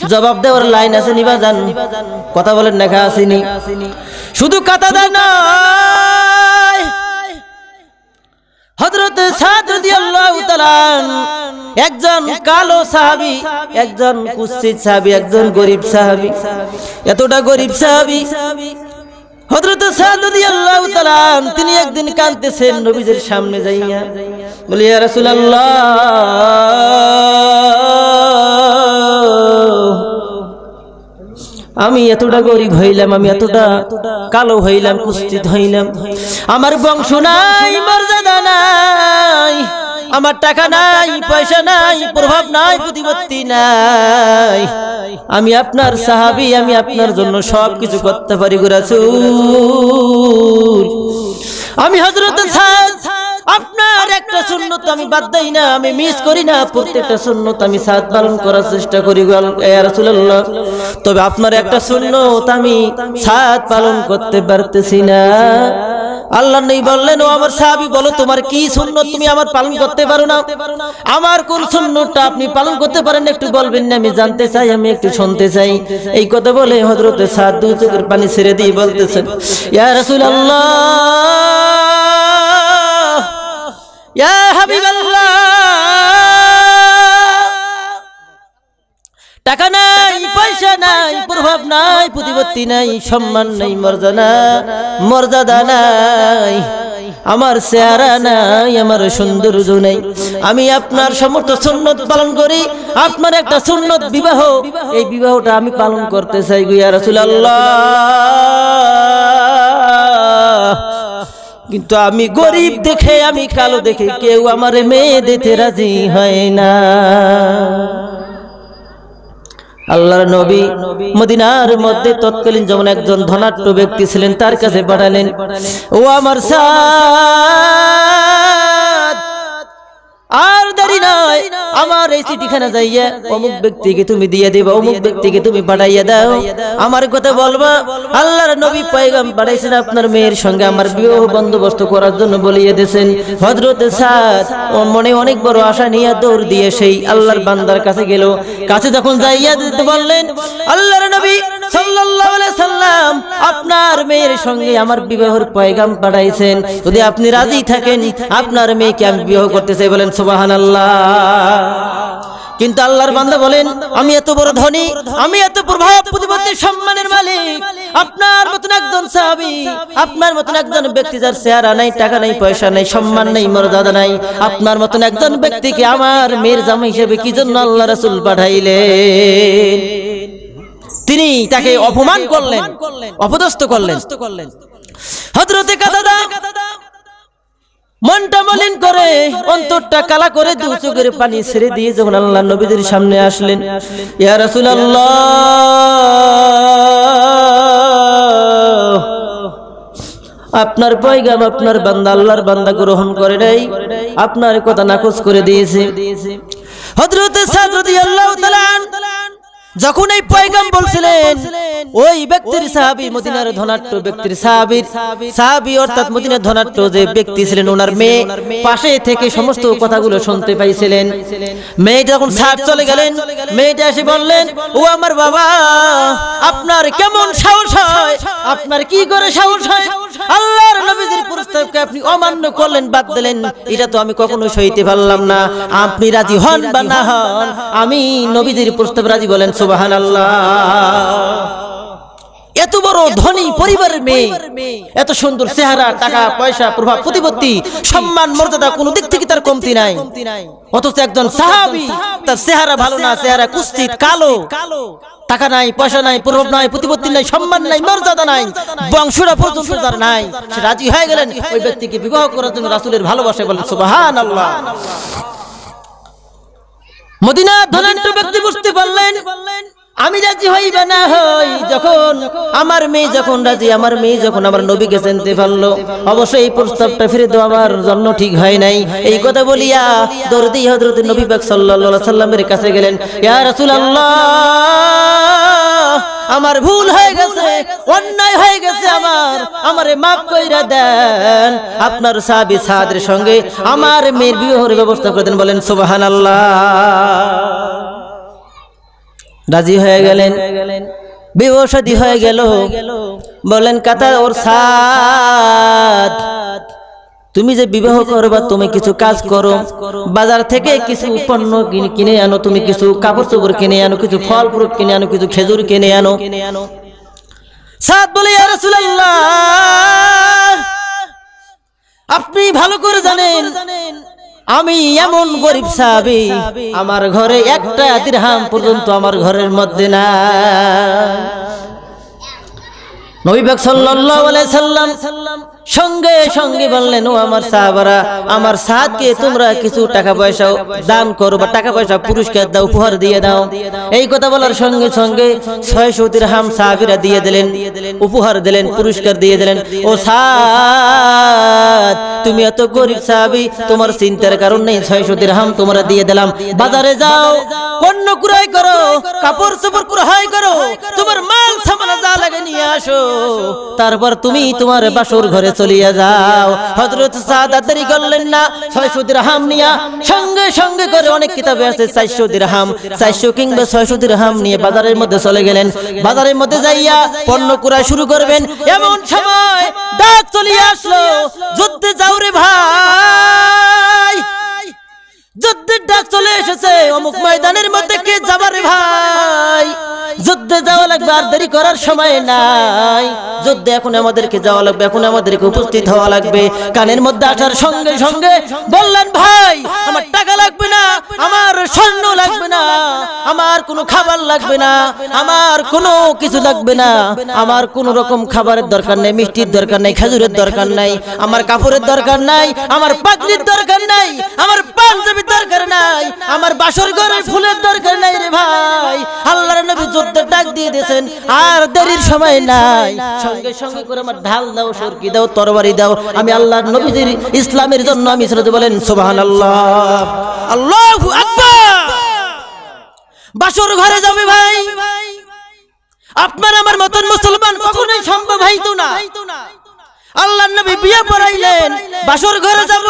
জবাব দেওয়ার লাইন আছে নিবা জান কথা বলেন না আসেনি শুধু কাতাদা নয় হযরত সাদ রাদিয়াল্লাহু তাআলা একজন কালো সাহাবী একজন কুৎসিত সাহাবী একজন গরীব সাহাবী এতটা গরীব সাহাবী হযরত সাদ রাদিয়াল্লাহু তাআলা তিনি একদিন কাঁদতেছেন নবীজির সামনে যাইয়া বলে ইয়া রাসূলুল্লাহ আমি এতটা গরীব হইলাম আমি এতটা কালো হইলাম কুৎসিত হইলাম আমার বংশ নাই মর্যাদা নাই আমার টাকা নাই পয়সা নাই প্রভাব নাই প্রতিপত্তি নাই আমি আপনার সাহাবী আমি আপনার জন্য সবকিছু করতে পারি গো রাসূল আমি হযরত সাদ আপনার একটা সুন্নত আমি বাদ দেই না আমি মিস করি না প্রত্যেকটা সুন্নত আমি সাদ পালন করার চেষ্টা করি গো ইয়া রাসূলুল্লাহ তবে আপনার একটা সুন্নত আমি সাদ পালন করতে পারতেছি না আল্লাহ নবী বললেন ও আমার সাহাবী বলো তোমার কি সুন্নত তুমি আমার পালন করতে পারো না আমার কোন সুন্নতটা আপনি পালন করতে পারেন একটু বলবেন না আমি জানতে চাই আমি একটু শুনতে চাই এই কথা বলে হযরত সাদ দুই চোখের পানি ছেড়ে দিয়ে বলতেছেন ইয়া রাসূলুল্লাহ ইয়া হাবিবাল্লাহ টাকা নাই পয়সা নাই প্রভাব নাই প্রতিপত্তি নাই সম্মান নাই মর্যাদা নাই আমার চেহারা নাই আমার সৌন্দর্য নাই আমি আপনার সমস্ত সুন্নত পালন করি আপনার একটা সুন্নত বিবাহ এই বিবাহটা আমি পালন করতে চাই গো ইয়া রাসূলুল্লাহ কিন্তু আমি গরীব দেখে আমি কালো দেখে কেউ আমার মেয়ে দিতে রাজি হয় না আল্লাহর নবী মদিনার মধ্যে তৎকালীন যেমন একজন ধনাঢ্য ব্যক্তি ছিলেন তার কাছে পাঠালেন ও আমার সাদ আর দেরি নয় আমার এই চিঠিখানা যাইয়া অমুক ব্যক্তিকে তুমি দিয়ে দিবা অমুক ব্যক্তিকে তুমি পাঠাইয়া দাও আমার কথা বলবা আল্লাহর নবী পয়গাম পাঠাইছেন আপনার মেয়ের সঙ্গে আমার বিবাহ বন্দোবস্ত করার জন্য বলিয়ে দিয়েছেন হযরত সাদ ও মনে অনেক বড় আশা নিয়ে দৌড় দিয়ে সেই আল্লাহর বান্দার কাছে গেল কাছে যখন যাইয়া দিতে বললেন আল্লাহর নবী সাল্লাল্লাহু আলাইহি সাল্লাম আপনার মেয়ের সঙ্গে আমার বিবাহের পয়গাম পাঠাইছেন যদি আপনি রাজি থাকেন আপনার মেয়েকে আমি বিবাহ করতে চাই বলেন সুবহানাল্লাহ কিন্তু আল্লাহর বান্দা বলেন আমি এত বড় ধনী আমি এত প্রভাব প্রতিপত্তি সম্মানের মালিক আপনার মতন একজন সাহাবী আপনার মতন একজন ব্যক্তি যার চেহারা নাই টাকা নাই পয়সা নাই সম্মান নাই মর্যাদা নাই আপনার মতন একজন ব্যক্তিকে আমার মেয়ের জামাই হিসেবে কি জন্য আল্লাহ রাসূল পাঠাইলেন তিনি তাকে অপমান করলেন অপদস্থ করলেন হযরতে কাতাদা মনটা মলিন করে অন্তরটা কালা করে দু চোখের পানি ছেড়ে দিয়ে যখন আল্লাহর নবীর সামনে আসলেন ইয়া রাসূলুল্লাহ আপনার পয়গাম আপনার বান্দা আল্লাহর বান্দা গ্রহণ করে নাই আপনার কথা নাকচ করে দিয়েছে হযরত সাদ রাদিয়াল্লাহু তাআলা যখন এই পয়গাম বলছিলেন ওই ব্যক্তির সাহাবী মদিনার ধনাঢ্য ব্যক্তির সাহাবী অর্থাৎ মদিনার ধনাঢ্য যে ব্যক্তি ছিলেন ওনার মেয়ে পাশে থেকে সমস্ত কথাগুলো শুনতে পাইছিলেন মেয়ে যখন সাদ চলে গেলেন মেয়েটা এসে বললেন ও আমার বাবা আপনার কেমন সাহস হয় আপনার কি করে সাহস হয় আল্লাহর নবীর প্রস্তাবকে আপনি অমান্য করলেন বাদ দিলেন এটা তো আমি কখনো সইতে পারলাম না আপনি রাজি হন বা না হন আমি নবীর প্রস্তাব রাজি বলেন সুবহানাল্লাহ এত বড় ধনী পরিবারের মেয়ে এত সুন্দর চেহারা টাকা পয়সা প্রভাব প্রতিপত্তি সম্মান মর্যাদা কোনো দিক থেকে তার কমতি নাই অথচ একজন সাহাবী তার চেহারা ভালো না চেহারা কুৎসিত কালো টাকা নাই পয়সা নাই প্রভাব নাই প্রতিপত্তি নাই সম্মান নাই মর্যাদা নাই বংশটা পর্যন্ত তার নাই সে রাজি হয়ে গেলেন ওই ব্যক্তিকে বিবাহ করার জন্য রাসূলের ভালোবাসা বলেন সুবহানাল্লাহ মদিনার ধনাঢ্য ব্যক্তি বুঝতে পারলেন আমি রাজি হইবা না হই যখন আমার মেয়ে যখন রাজি আমার মেয়ে যখন আমার নবীকে চিনতে পারলো অবশ্যই এই প্রস্তাবটা ফিরে দেওয়া আমার জন্য ঠিক হয় নাই এই কথা বলিয়া দরদি হযরত নবী পাক সাল্লাল্লাহু আলাইহি সাল্লামের কাছে গেলেন ইয়া রাসূলুল্লাহ আমার ভুল হয়ে গেছে অন্যায় হয়ে গেছে আমারে maaf কইরা দেন আপনার সাহাবী সাদের সঙ্গে আমার মেয়ের বিবাহের ব্যবস্থা করে দেন বলেন সুবহানাল্লাহ রাজি হয়ে গেলেন, বিবাহ শাদী হয়ে গেল। বলেন কথা ওর সাদ, তুমি যে বিবাহ করবা তুমি কিছু কাজ করো, বাজার থেকে কিছু পণ্য কিনে আনো, তুমি কিছু কাপড় চোপড় কিনে আনো, কিছু ফল ফ্রুট কিনে আনো, কিছু খেজুর কিনে আনো। সাদ বলে ইয়া রাসূলুল্লাহ, আপনি ভালো করে জানেন আমি এমন গরিব সাহাবী, আমার ঘরে একটা দিরহাম পর্যন্ত আমার ঘরের মধ্যে না। নবী পাক সাল্লাল্লাহু আলাইহি সাল্লাম সঙ্গে সঙ্গে বললেন, ও আমার সাহাবারা, আমার সাদকে তোমরা কিছু টাকা পয়সা দান করো বা টাকা পয়সা পুরস্কার দাও, উপহার দিয়ে দাও। এই কথা বলার সঙ্গে সঙ্গে 600 দিরহাম সাহাবীরা দিয়ে দিলেন, উপহার দিলেন, পুরস্কার দিয়ে দিলেন। ও সাদ, তুমি এত গরিব সাহাবী, তোমার চিন্তার কারণ নেই, 600 দিরহাম তোমরা দিয়ে দিলাম। বাজারে যাও, পণ্য ক্রয় করো, কাপড় চোপড় ক্রয় করো, তোমার মাল সামান যা লাগে নিয়ে আসো, তারপর তুমি তোমার বাসর ঘরে চলিয়ে যাও। হযরত সাদ দেরি করলেন না, 600 দিরহাম নিয়ে সঙ্গে সঙ্গে করে, অনেক কিতাবে আছে 400 দিরহাম, 400 কিংবা 600 দিরহাম নিয়ে বাজারের মধ্যে চলে গেলেন। বাজারের মধ্যে যাইয়া পণ্য ক্রয় শুরু করবেন, এমন সময় ডাক চলিয়ে আসলো, যুদ্ধে যাও রে ভাই, যুদ্ধের ডাক চলে এসেছে, অমুক ময়দানের মধ্যে কে যাবে রে ভাই, যুদ্ধে যাওয়া লাগবে, আর দেরি করার সময় নাই, যুদ্ধে এখন আমাদেরকে যাওয়া লাগবে, এখন আমাদেরকে উপস্থিত হওয়া লাগবে। কানের মধ্যে আসার সঙ্গে সঙ্গে বললেন, ভাই আমার টাকা লাগবে না, আমার স্বর্ণ লাগবে না, আমার কোনো খাবার লাগবে না, আমার কোনো কিছু লাগবে না, আমার কোনো রকম খাবারের দরকার নেই, মিষ্টির দরকার নেই, খেজুরের দরকার নাই, আমার কাপড়ের দরকার নাই, আমার পাগড়ির দরকার নাই, আমার পাঞ্জাবির দরকার নাই, আমার বাসর ঘরের ফুলের দরকার নাই রে ভাই। আল্লাহর নবী যুদ্ধের ডাক দিয়ে দিয়েছেন, আর দেরির সময় নাই, সঙ্গে সঙ্গে করে আমার ঢাল দাও, সরকি দাও, তরবারি দাও, আমি আল্লাহর নবীর ইসলামের জন্য আমি সালাতে বলেন সুবহানাল্লাহ, আল্লাহু আকবার। বাসর ঘরে যাবে ভাই, আপনার আমার মতন মুসলমান কখনোই সম্ভব হইতো না। আল্লাহর নবী বিয়ে পড়াইলেন, বাসর ঘরে যাব,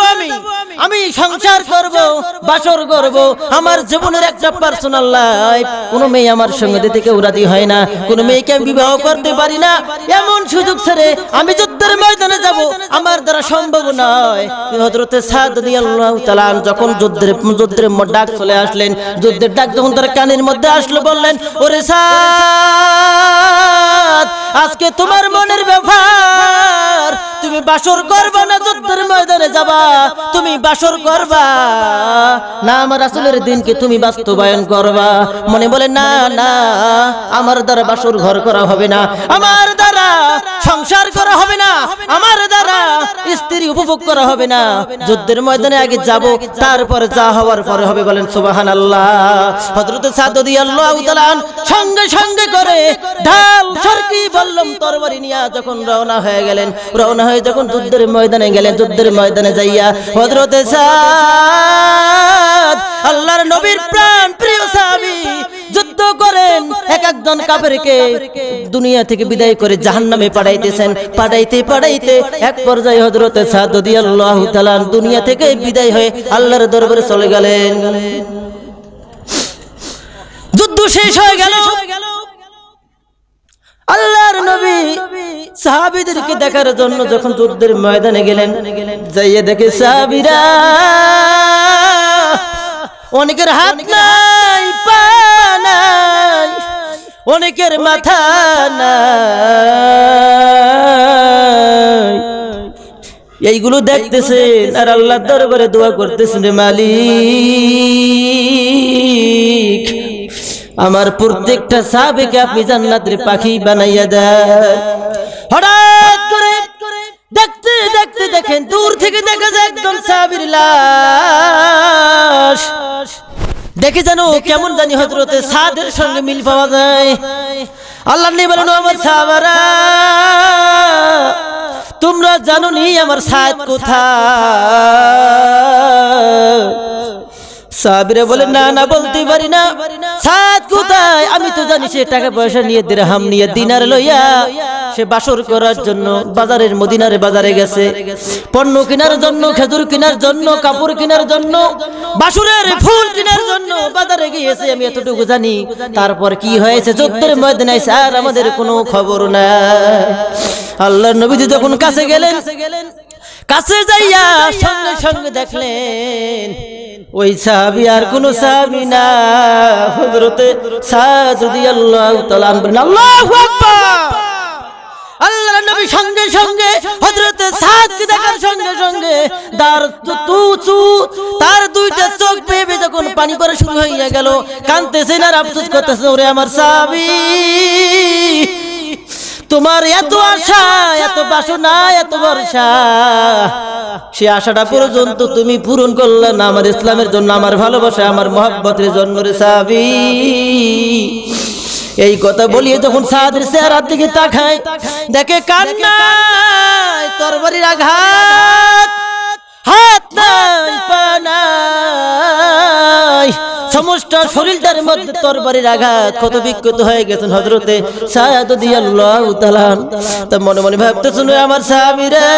আমি সংসার করব, বাসর করব, আমার জীবনের একটা পার্সোনাল লাইফ, কোনো মেয়ে আমার সঙ্গে দিতে কেউ রাজি হয় না, কোনো মেয়েকে আমি বিবাহ করতে পারি না, এমন সুযোগ ছেড়ে আমি যুদ্ধের ময়দানে যাব, আমার দ্বারা সম্ভব নয়। হযরতে সাদ রাদিয়াল্লাহু তাআলা যখন যুদ্ধের ডাক চলে আসলেন, যুদ্ধের ডাক যখন তার কানের মধ্যে আসলো, বললেন, ওরে সাদ, আজকে তোমার মনের ব্যাপার, তুমি বাসর করবা না যুদ্ধের ময়দানে যাবা, তুমি বাসর করবা না আমার রাসূলের দিনকে তুমি বাস্তবায়ন করবা। মনে বলে, না না, আমার দ্বারা বাসর ঘর করা হবে না, আমার দ্বারা সংসার করা হবে না, আমার দ্বারা স্ত্রী উপভোগ করা হবে না, যুদ্ধের ময়দানে আগে যাব, তারপর যা হওয়ার পরে হবে। বলেন সুবহানাল্লাহ। হযরত সাদ রাদিয়াল্লাহু তাআলা সঙ্গে সঙ্গে করে ঢাল, সরকি, বল্লম, তরবারি নিয়ে যখন রওনা হয়ে গেলেন, রওনা হয়ে যখন যুদ্ধের ময়দানে গেলেন, যুদ্ধের ময়দানে যাইয়া হযরত সাদ আল্লাহর নবীর প্রাণ প্রিয় সাহাবী যুদ্ধ করেন, একজন কাফেরকে দুনিয়া থেকে বিদায় করে জাহান্নামে পাঠাইতেছেন, পাঠাইতে পাঠাইতে এক পর্যায়ে হযরত সাদ রাদিয়াল্লাহু তাআলা দুনিয়া থেকে বিদায় হয়ে আল্লাহর দরবারে চলে গেলেন। যুদ্ধ শেষ হয়ে গেল, আল্লাহর নবী সাহাবীদেরকে দেখার জন্য যখন যুদ্ধের ময়দানে গেলেন, যাইয়া দেখে সাহাবীরা অনেকের হাত নাই, পা নাই, অনেকের মাথা নাই, এইগুলো দেখতেছেন আর আল্লাহর দরবারে দোয়া করতেছেন, মালিক আমার প্রত্যেকটা সাহাবীকে আপনি জান্নাতের পাখি বানাইয়া দেন। হঠাৎ করে দেখতে দেখতে দেখেন, দূর থেকে দেখা যায় একজন সাহাবীর লাশ, দেখে জানো কেমন জানি হযরতে সাদের সঙ্গে মিল পাওয়া যায়। আল্লাহ নবী বলেন, আমার সাহাবারা, তোমরা জানো নি আমার সাদ কোথায়? সাহাবীরা বলে না না বলতে পারি না। সাদ কোথায়? আমি তো জানি সে টাকা পয়সা নিয়ে দিরহাম নিয়ে দিনার লইয়া সে বাসর করার জন্য বাজারের মদিনার বাজারে গেছে, পণ্য কেনার জন্য, খেজুর কেনার জন্য, কাপড় কেনার জন্য, বাসুরের ফুল কেনার জন্য বাজারে গিয়েছে, আমি এতটুকু জানি। তারপর কি হয়েছে যুদ্ধের ময়দানে আর আমাদের কোনো খবর নাই। আল্লাহর নবীজি যখন কাছে গেলেন, কাছে যাইয়া সঙ্গে সঙ্গে দেখলেন ওই সাহাবী আর কোন সাহাবী না, হযরতে সাদ রাদিয়াল্লাহু তাআলা আনহু। আল্লাহু আকবার। আল্লাহর নবী সঙ্গে সঙ্গে হযরতে সাদকে দেখার সঙ্গে সঙ্গে তার দুইটা চোখ বেয়ে যখন পানি পড়া শুরু হয়ে গেল, কাঁদতেছেন আর আফসোস করতেছেন, ওরে আমার সাহাবী, তোমার এত আশা, এত বাসনা, এত ভরসা, সে আশাটা পর্যন্ত তুমি পূরণ করলে না আমার ইসলামের জন্য, আমার ভালোবাসা, আমার মহব্বতের জন্য রে সাহাবী। এই কথা বলিয়ে যখন সাদের চেহারার দিকে তাকায়, দেখে কান্নায় তরবারির আঘাত, হাত নাই পা নাই, সমস্ত শরীরটার মধ্যে তরবারির আঘাত, ক্ষত বিক্ষত হয়ে গেছেন হযরতে সাদ রাদিয়াল্লাহু তাআলা। তা মনে মনে ভাবতেছেন, আমার সাহাবী রে,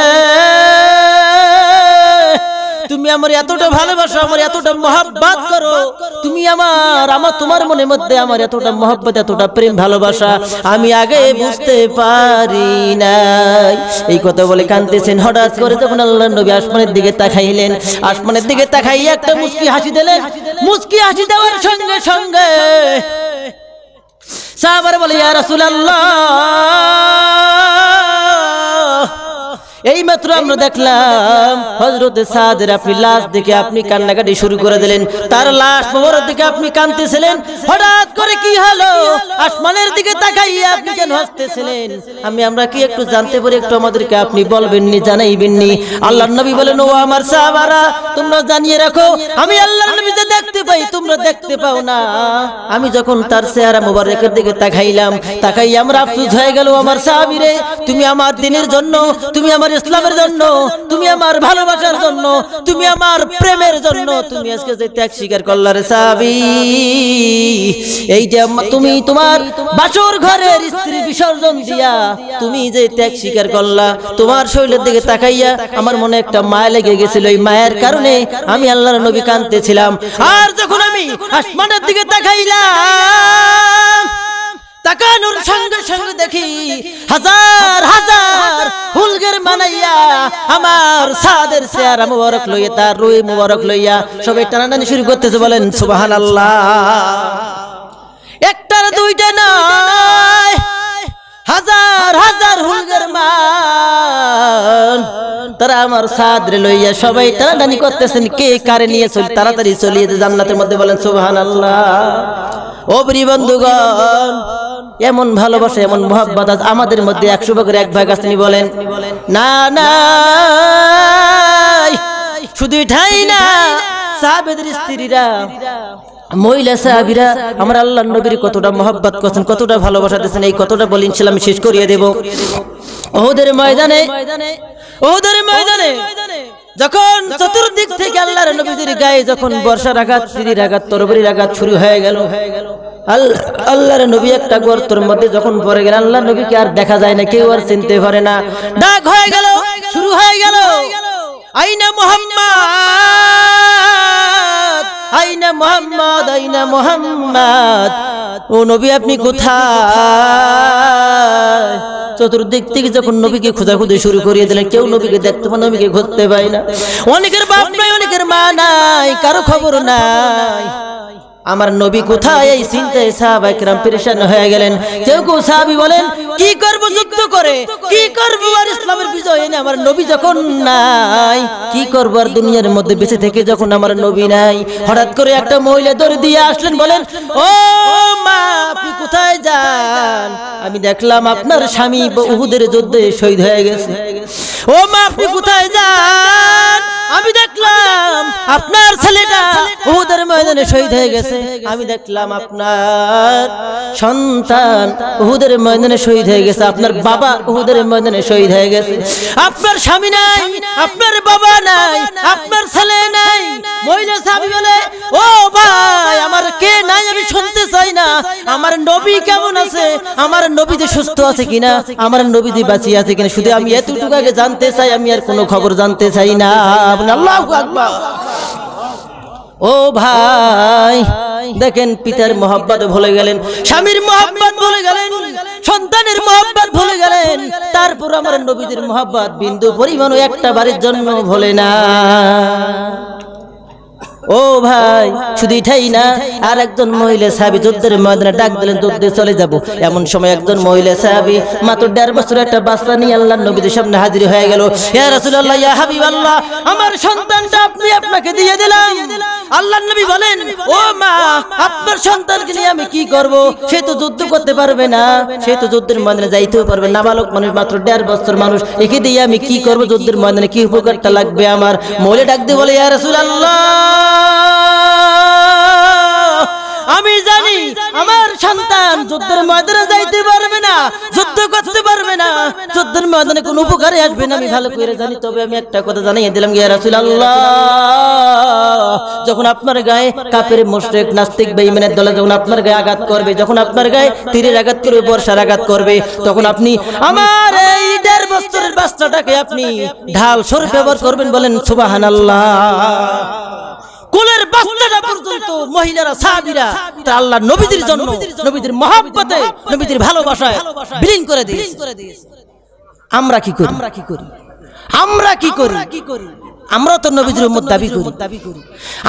তুমি আমার এতটা ভালোবাসো, আমার এতটা মহব্বত করো, তুমি আমার তোমার মনের মধ্যে আমার এতটা মহব্বত, এতটা প্রেম ভালোবাসা আমি আগে বুঝতে পারি নাই। এই কথা বলে কাঁদতেছেন। হঠাৎ করে যখন আল্লাহর নবী আসমানের দিকে তাকাইলেন, আসমানের দিকে তাকাইয়া একটা মুচকি হাসি দিলেন। মুচকি হাসি দেওয়ার সঙ্গে সঙ্গে সাহাবারা বলে, ইয়া রাসূলুল্লাহ, এই মাত্র আমরা দেখলাম হযরতে সাদের আপনি লাশ দেখে আপনি কান্নাকাটি শুরু করে দিলেন, তার লাশ মোবারক দিকে আপনি কাঁদতেছিলেন, হঠাৎ করে কি হলো? আসমানের দিকে তাকাইয়া আপনি কেন হাসতেছিলেন? আমরা কি একটু জানতে পারি? একটু আমাদেরকে আপনি বলবেননি, জানাইবেননি? আল্লাহর নবী বলেন, ও আমার সাহাবারা, তোমরা জানিয়ে রাখো, আমি আল্লাহর নবী যে দেখতে পাই তোমরা দেখতে পাও না। আমি যখন তার চেহারা মোবারকের দিকে তাকাইলাম, তাকাইয়া আমরা আফসোস হয়ে গেল, আমার সাহাবী রে, তুমি আমার দ্বীনের জন্য, তুমি আমার ইসলামের জন্য, তুমি আমার ভালোবাসার জন্য, তুমি আমার প্রেমের জন্য তুমি আজকে যে ত্যাগ স্বীকার করলা রে সাহাবী। এই যে তুমি তোমার বাসর ঘরের স্ত্রী বিসর্জন দিয়া তুমি যে ত্যাগ স্বীকার করলা, তোমার শরীরের দিকে তাকাইয়া আমার মনে একটা মায়া লেগে গেছিল। এই মায়ের কারণে আমি আল্লাহর নবী কাঁদতেছিলাম। আর যখন আমি আসমানের দিকে তাকাইলাম, তাকানোর সঙ্গে সঙ্গে দেখি হাজার হাজার হুলগের মানাইয়া আমার সাদের চেহারা মুবারক লইয়া, তার রুই মুবারক লইয়া সবাই টানাটানি শুরু করতেছে। বলেন সুবহানাল্লাহ। একটা দুইটা নয়, হাজার হাজার হুলগের মান, তারা আমার সাদরে লইয়া সবাই টানাটানি করতেছেন। কে কারে নিয়ে চলি তাড়াতাড়ি চলিয়ে জান্নাতের মধ্যে। বলেন সুবহানাল্লাহ। ও প্রিয় বন্ধুগণ, এমন ভালোবাসা, এমন মহব্বত আজ আমাদের মধ্যে 100 ভাগের 1 ভাগ আছে। বলেন না না, শুধু ঠাই না, সাহাবেদের স্ত্রীরা, মহিলা সাহাবীরা আমার আল্লাহর নবীর কতটা মহব্বত করছেন, কতটা ভালোবাসা দিয়েছেন, এই কতটা বলি ইনশাআল্লাহ আমি শেষ করিয়ে দেব। উহুদের ময়দানে যখন চতুর্দিক থেকে আল্লাহর নবীর গায়ে যখন বর্ষার আঘাত, তীরের আঘাত, তরবারির আঘাত শুরু হয়ে গেল, আল্লাহর নবী একটা গর্তের মধ্যে যখন পড়ে গেলেন, আল্লাহর নবীকে আর দেখা যায় না, কেউ আর চিনতে পারে না। ডাক হয়ে গেল, শুরু হয়ে গেল, আইনা মুহাম্মদ, আইনা মুহাম্মদ, আইনা মুহাম্মদ, ও নবী আপনি কোথায়? চতুর্দিক থেকে যখন নবীকে খোঁজাখুঁজি শুরু করিয়ে দিলেন, কেউ নবীকে দেখতে পায় না, নবীকে খুঁজতে পায় না। অনেকের বাপ নাই, অনেকের মা নাই, কারো খবর নাই, আমার নবী কোথায়? এই চিন্তায় সাহাবায়ে কেরাম পেরেশান হয়ে গেলেন। কেউ কেউ সাহাবী বলেন, কি করব যুদ্ধ করে, কি করব আর ইসলামের বিজয় এনে আমার নবী যখন নাই, কি করব আর দুনিয়ার মধ্যে বেঁচে থেকে যখন আমার নবী নাই। হঠাৎ করে একটা মহিলা দৌড়ে দিয়ে আসলেন, বলেন, ও মা আপনি কোথায় যান? আমি দেখলাম আপনার স্বামী উহুদের যুদ্ধে শহীদ হয়ে গেছে। ও মা আপনি কোথায় যান? আমি দেখলাম আপনার ছেলেটা উহুদের ময়দানে শহীদ হয়ে গেছে। আমি দেখলাম আপনার সন্তান উহুদের ময়দানে শহীদ হয়ে গেছে, আপনার বাবা উহুদের ময়দানে শহীদ হয়ে গেছে, আপনার স্বামী নাই, আপনার বাবা নাই, আপনার ছেলে নাই। মহিলা সাহাবী বলে, ও ভাই আমার কে নাই আমি শুনতে চাই না, আমার নবী কেমন আছে, আমার নবী যে সুস্থ আছে কিনা, আমার নবী যে বাঁচিয়ে আছে কিনা, শুধু আমি এতটুকু আগে জানতে চাই, আমি আর কোনো খবর জানতে চাই না। আল্লাহু আকবার। ও ভাই দেখেন, পিতার মহব্বত ভুলে গেলেন, স্বামীর মহব্বত ভুলে গেলেন, সন্তানের মহব্বত ভুলে গেলেন, তারপর আমার নবীদের মহব্বত বিন্দু পরিমাণও একটা বারের জন্য ভুলে না। ও ভাই শুধু এটাই না, আর একজন মহিলা সাহাবী যুদ্ধের ময়দানে ডাক দিলেন, যুদ্ধে চলে যাব। এমন সময় একজন মহিলা সাহাবী মাত্র 1.5 বছরের একটা বাচ্চা নিয়ে আল্লাহর নবীর সামনে হাজির হয়ে গেল। ইয়া রাসূলুল্লাহ, ইয়া হাবিবাল্লাহ, আমার সন্তানটা আপনাকে দিয়ে দিলাম। আল্লাহর নবী বলেন, ও মা, আপনার সন্তানকে নিয়ে আমি কি করব? সে তো যুদ্ধ করতে পারবে না, সে তো যুদ্ধের ময়দানে যাইতেও পারবে না, নাবালক মানুষ, মাত্র 1.5 বছর মানুষ, একে দিয়ে আমি কি করব? যুদ্ধের ময়দানে কি উপকারটা লাগবে আমার? মহিলা ডাক দিয়ে বলে, ইয়া রাসূলুল্লাহ, আমি জানি আমার সন্তান যুদ্ধের ময়দানে যাইতে পারবে না, যুদ্ধ করতে পারবে না, যুদ্ধের ময়দানে কোনো উপকারে আসবে না, আমি ভালো করে জানি। তবে আমি একটা কথা জানিয়ে দিলাম, ইয়া রাসূলুল্লাহ, যখন আপনার গায়ে কাফের মুশরিক নাস্তিক বেঈমানের দল যখন আপনার গায়ে আঘাত করবে, যখন আপনার গায়ে তীরের আঘাত করবে, বর্ষার আঘাত করবে, তখন আপনি আমার এই 1.5 বছরের বাচ্চাটাকে আপনি ঢাল স্বরূপ ব্যবহার করবেন। বলেন সুবহানাল্লাহ। কোলের বাচ্চাটা পর্যন্ত মহিলারা সাহাবীরা আল্লাহ নবীদের জন্য, নবীদের মহব্বতে, নবীদের ভালোবাসায় বিলীন করে দিয়েছে। আমরা কি করি? আমরা তো নবীদের উম্মত দাবি করি,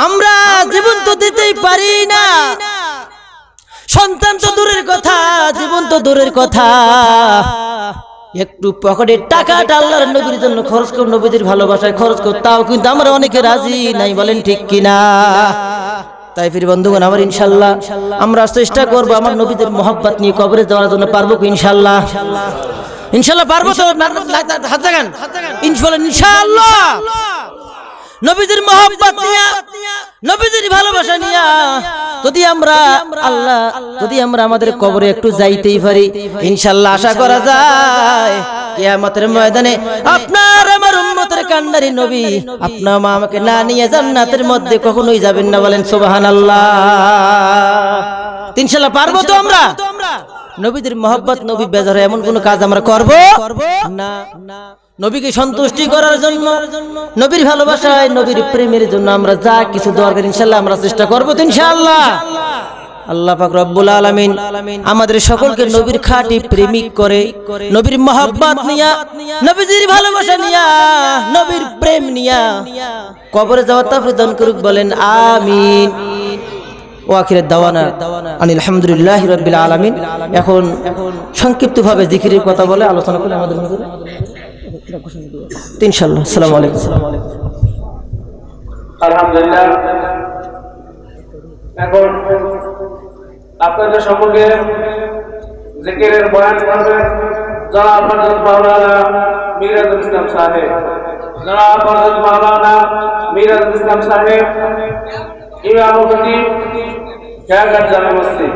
আমরা জীবন তো দিতেই পারি না, সন্তান তো দূরের কথা, জীবন তো দূরের কথা, একটু পকেটের টাকাটা আল্লাহর নবীর জন্য খরচ করব, নবীদের ভালোবাসায় খরচ করব, তাও কিন্তু আমরা অনেকে রাজি নাই। বলেন ঠিক কিনা? তাই ফির বন্ধুগণ, আমার ইনশাআল্লাহ আমরা চেষ্টা করব আমার নবীদের মহব্বত নিয়ে কবরে যাওয়ার জন্য। পারবো কি ইনশাআল্লাহ? ইনশাআল্লাহ পারবো তো? হাত দেখান ইনশাআল্লাহ। নবীদের মহব্বত নিয়ে, নবীদের ভালোবাসা নিয়ে যদি আমরা আমাদের কবরে একটু যাইতেই পারি, ইনশাআল্লাহ আশা করা যায় কিয়ামতের ময়দানে আপনার আমার উম্মতের কান্ডারি নবী আপনার মা আমাকে না নিয়ে জান্নাতের মধ্যে কখনোই যাবেন না। বলেন সুবহানাল্লাহ। ইনশাআল্লাহ পারবো তো আমরা? নবীদের মহব্বত, নবী বেজার এমন কোন কাজ আমরা করব না। নবীকে সন্তুষ্টি করার জন্য, নবীর ভালোবাসায়, নবীর প্রেমের জন্য আমরা যা কিছু দরকার ইনশাআল্লাহ আমরা চেষ্টা করব তো ইনশাআল্লাহ। আল্লাহ পাক রব্বুল আলামিন আমাদের সকলকে নবীর খাঁটি প্রেমিক করে, নবীর মহব্বত নিয়া, নবীর ভালোবাসা নিয়া, নবীর প্রেম নিয়া কবরে যাওয়ার তৌফিক দান করুক। বলেন আমিন। ওয়াখিরের দাওয়ানা আনিল হামদুলিল্লাহি রাব্বিল আলামিন। এখন সংক্ষিপ্তভাবে জিকিরের কথা বলে আলোচনা করে আমাদের মধ্যে ইনশাআল্লাহ। আসসালামু আলাইকুম। আলহামদুলিল্লাহ। এখন আপনাদের সম্পর্কে জিকিরের বয়ান করবেন জনাব হযরত মাওলানা মিরাজুল ইসলাম সাহেব। জনাব হযরত মাওলানা মিরাজুল ইসলাম সাহেব ইমাম খতিব খেয়াঘাট জামে মসজিদ।